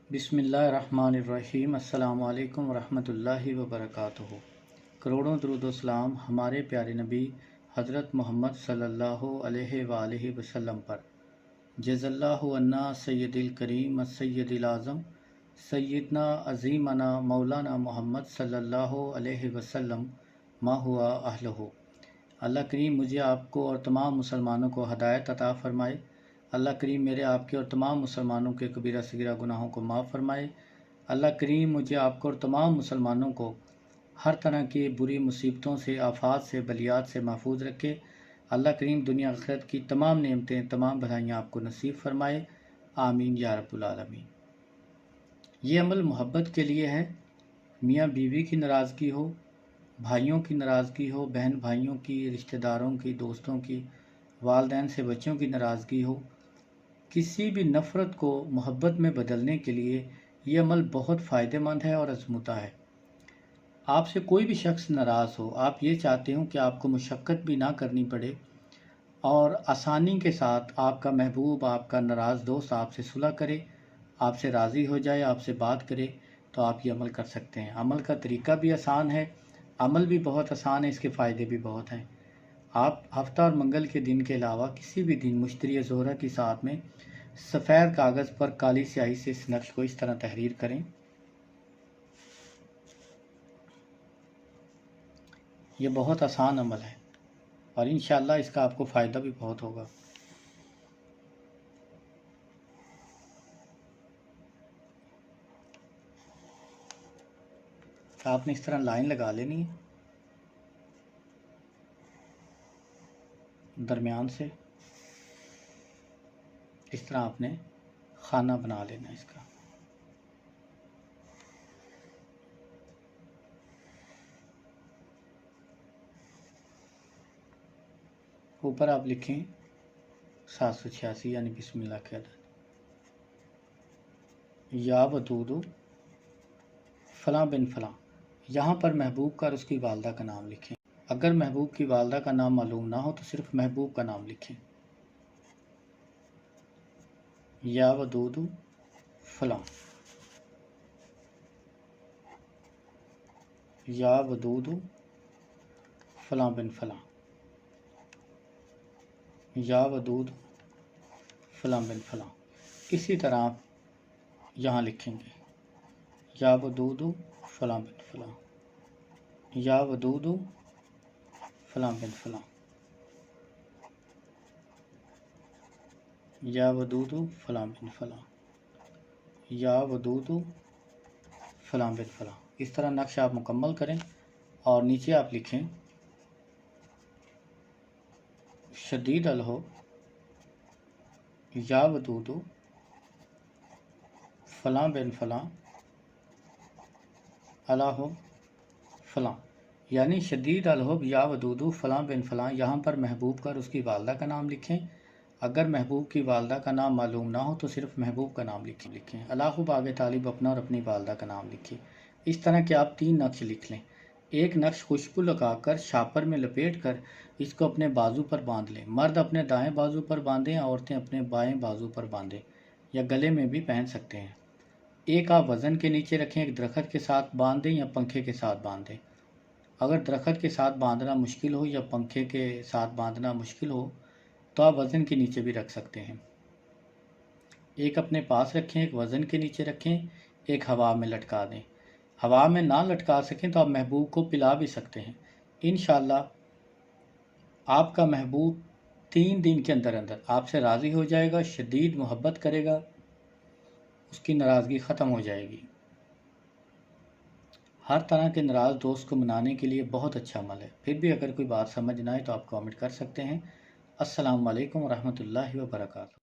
बिस्मिल्लाहिर्रहमानिर्रहीम। अस्सलाम वालेकुम रहमतुल्लाहि व बरकातुहू। करोड़ों दरूद व सलाम हमारे प्यारे नबी हज़रत मोहम्मद सल्लल्लाहु अलैहि वालैहि वसल्लम पर। जज़ल्लाहु अन्ना सय्यदिल करीम सय्यदिल आज़म सय्यदना अज़ीमना मौलाना मोहम्मद सल्लल्लाहु अलैहि वसल्लम मा हुआ अहलहू। अल्लाह करीम मुझे आपको और तमाम मुसलमानों को हदायत अता फ़रमाए। अल्लाह करीम मेरे आपके और तमाम मुसलमानों के कबीरा सगीरा गुनाहों को माफ़ फरमाए। अल्लाह करीम मुझे आपको और तमाम मुसलमानों को हर तरह की बुरी मुसीबतों से, आफात से, बलियात से महफूज रखे। अल्लाह करीम दुनिया आखिरत की तमाम नेमतें, तमाम भलाइयाँ आपको नसीब फरमाए। आमीन या रब्बुल आलमीन। ये अमल मोहब्बत के लिए है। मियाँ बीवी की नाराज़गी हो, भाइयों की नाराज़गी हो, बहन भाइयों की, रिश्तेदारों की, दोस्तों की, वालिदैन से बच्चों की नाराज़गी हो, किसी भी नफ़रत को मोहब्बत में बदलने के लिए ये अमल बहुत फ़ायदेमंद है और आज़मूदा है। आपसे कोई भी शख्स नाराज़ हो, आप ये चाहते हो कि आपको मुशक्क़त भी ना करनी पड़े और आसानी के साथ आपका महबूब, आपका नाराज़ दोस्त आपसे सुलह करे, आपसे राज़ी हो जाए, आपसे बात करे, तो आप ये अमल कर सकते हैं। अमल का तरीका भी आसान है, अमल भी बहुत आसान है, इसके फ़ायदे भी बहुत हैं। आप हफ्ता और मंगल के दिन के अलावा किसी भी दिन मुश्तरी ज़ोहरा की साथ में सफ़ेद कागज़ पर काली स्याही से इस नक्श को इस तरह तहरीर करें। यह बहुत आसान अमल है और इंशाअल्लाह इसका आपको फ़ायदा भी बहुत होगा। आपने इस तरह लाइन लगा लेनी है दरमियान से, इस तरह आपने खाना बना लेना इसका। ऊपर आप लिखें 786 यानी बिस्मिल्लाह के अदद। या वदूदु फ़लाँ बिन फ़लाँ, यहाँ पर महबूब का और उसकी वालदा का नाम लिखें। अगर महबूब की वालदा का नाम मालूम ना हो तो सिर्फ महबूब का नाम लिखें। या वदूदु फ़लाँ, या वदूदु फ़लाँ बिन फ़लाँ, या वदूदु फ़लाँ बिन फ़लाँ। इसी तरह आप यहाँ लिखेंगे या वदूदु फ़लाँ बिन फ़लाँ, या वदूदु फ़लाँ बिन फ़लाँ, या वदूदु फ़लाँ बिन फ़लाँ, या वदूदु फ़लाँ बिन फ़लाँ। इस तरह नक्श आप मुकम्मल करें और नीचे आप लिखें शदीद अलहो या वदूदु फ़लाँ बिन फ़लाँ अलाहो फ़लाँ, यानी शदीद अलहुब या वदूदु फ़लाँ बिन फ़लाँ। यहाँ पर महबूब का और उसकी वालदा का नाम लिखें। अगर महबूब की वालदा का नाम मालूम ना हो तो सिर्फ महबूब का नाम लिखें। अलाहुब आगे तालिब अपना और अपनी वालदा का नाम लिखिए। इस तरह के आप 3 नक्श लिख लें। एक नक्श खुशबू लगाकर शापर में लपेट कर इसको अपने बाजू पर बांध लें। मर्द अपने दाएं बाजू पर बांधें, औरतें अपने बाएं बाजू पर बांधें या गले में भी पहन सकते हैं। एक आप वज़न के नीचे रखें, एक दरख्त के साथ बांध दें या पंखे के साथ बांध दें। अगर दरख्त के साथ बांधना मुश्किल हो या पंखे के साथ बांधना मुश्किल हो तो आप वज़न के नीचे भी रख सकते हैं। एक अपने पास रखें, एक वज़न के नीचे रखें, एक हवा में लटका दें। हवा में ना लटका सकें तो आप महबूब को पिला भी सकते हैं। इंशाअल्लाह आपका महबूब 3 दिन के अंदर अंदर आपसे राज़ी हो जाएगा, शदीद मोहब्बत करेगा, उसकी नाराज़गी ख़त्म हो जाएगी। हर तरह के नाराज़ दोस्त को मनाने के लिए बहुत अच्छा अमल है। फिर भी अगर कोई बात समझ ना आए तो आप कमेंट कर सकते हैं। अस्सलामु अलैकुम रहमतुल्लाहि व बरकातुहू।